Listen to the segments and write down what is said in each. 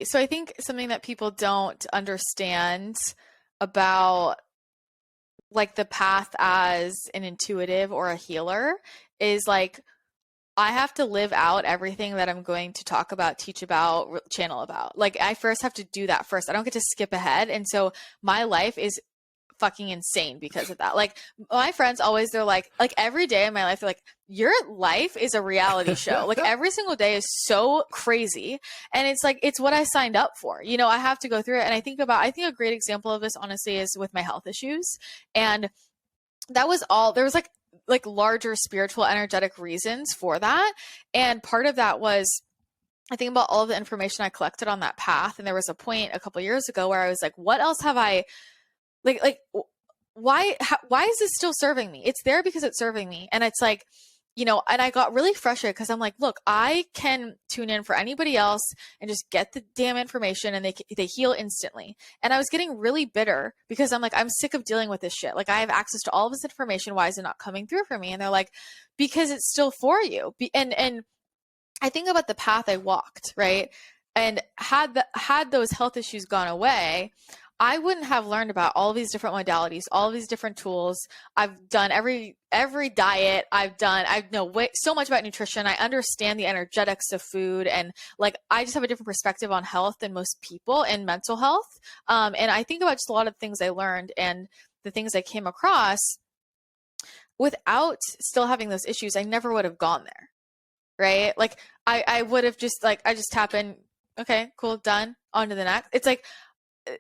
So I think something that people don't understand about like the path as an intuitive or a healer is like I have to live out everything that I'm going to talk about, teach about, channel about. Like I first have to do that first. I don't get to skip ahead. And so my life is fucking insane because of that. Like my friends always, they're like every day in my life, they're like, your life is a reality show. Like every single day is so crazy. And it's like, it's what I signed up for. You know, I have to go through it. And I think a great example of this honestly is with my health issues. And that was all, there was like larger spiritual energetic reasons for that. And part of that was, I think about all of the information I collected on that path. And there was a point a couple years ago where I was like, what else have I like why is this still serving me? It's there because it's serving me. And it's like, you know, and I got really frustrated because I'm like, look, I can tune in for anybody else and just get the damn information and they heal instantly. And I was getting really bitter because I'm like, I'm sick of dealing with this shit. Like I have access to all of this information. Why is it not coming through for me? And they're like, because it's still for you. And I think about the path I walked, right? And had those health issues gone away, I wouldn't have learned about all these different modalities, all these different tools. I've done every diet. I know so much about nutrition. I understand the energetics of food, and like I just have a different perspective on health than most people and mental health. And I think about just a lot of things I learned and the things I came across. Without still having those issues, I never would have gone there, right? Like I would have just like I just tap in. Okay, cool, done. On to the next. It's like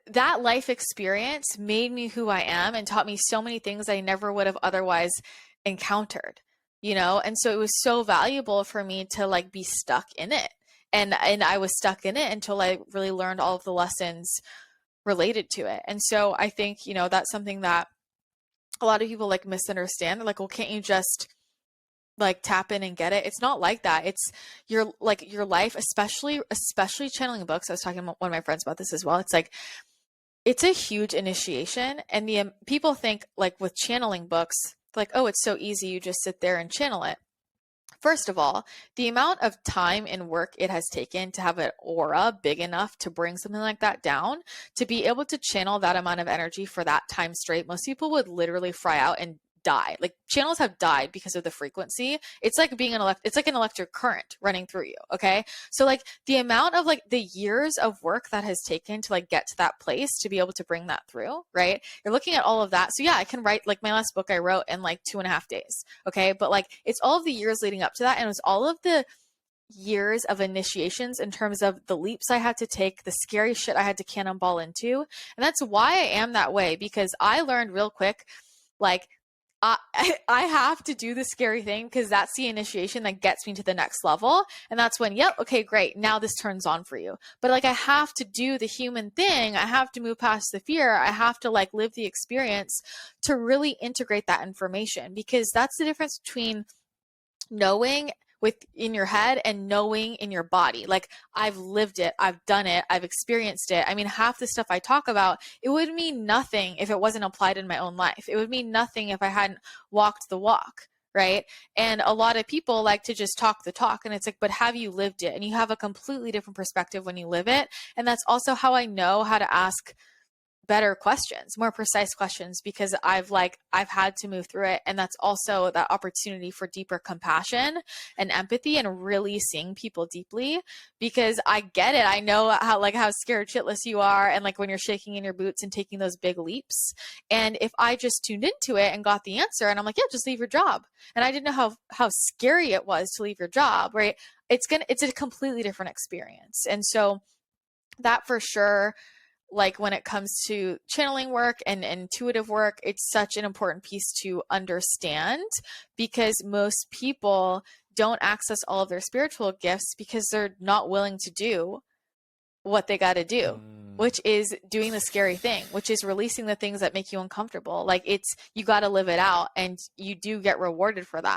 that life experience made me who I am and taught me so many things I never would have otherwise encountered, you know? And so it was so valuable for me to like be stuck in it. And I was stuck in it until I really learned all of the lessons related to it. And so I think, you know, that's something that a lot of people like misunderstand. They're like, well, can't you just like tap in and get it? It's not like that. It's your life, especially channeling books. I was talking to one of my friends about this as well. It's like it's a huge initiation, and the people think like with channeling books, like, oh, it's so easy, you just sit there and channel it. First of all, the amount of time and work it has taken to have an aura big enough to bring something like that down, to be able to channel that amount of energy for that time straight, most people would literally fry out and die. Like channels have died because of the frequency. It's like being it's like an electric current running through you. Okay. So like the amount of like the years of work that has taken to like get to that place to be able to bring that through, right? You're looking at all of that. So yeah, I can write like my last book I wrote in like 2.5 days. Okay. But like it's all of the years leading up to that. And it was all of the years of initiations in terms of the leaps I had to take, the scary shit I had to cannonball into. And that's why I am that way, because I learned real quick, like I have to do the scary thing because that's the initiation that gets me to the next level. And that's when, yep, okay, great. Now this turns on for you. But like I have to do the human thing. I have to move past the fear. I have to like live the experience to really integrate that information, because that's the difference between knowing in your head and knowing in your body. Like I've lived it, I've done it, I've experienced it. I mean, half the stuff I talk about, it would mean nothing if it wasn't applied in my own life. It would mean nothing if I hadn't walked the walk, right? And a lot of people like to just talk the talk, and it's like, but have you lived it? And you have a completely different perspective when you live it. And that's also how I know how to ask better questions, more precise questions, because I've had to move through it. And that's also that opportunity for deeper compassion and empathy and really seeing people deeply, because I get it. I know how scared shitless you are. And like when you're shaking in your boots and taking those big leaps. And if I just tuned into it and got the answer and I'm like, yeah, just leave your job. And I didn't know how scary it was to leave your job, right? It's a completely different experience. And so that for sure, like when it comes to channeling work and intuitive work, it's such an important piece to understand, because most people don't access all of their spiritual gifts because they're not willing to do what they got to do, which is doing the scary thing, which is releasing the things that make you uncomfortable. Like you got to live it out, and you do get rewarded for that.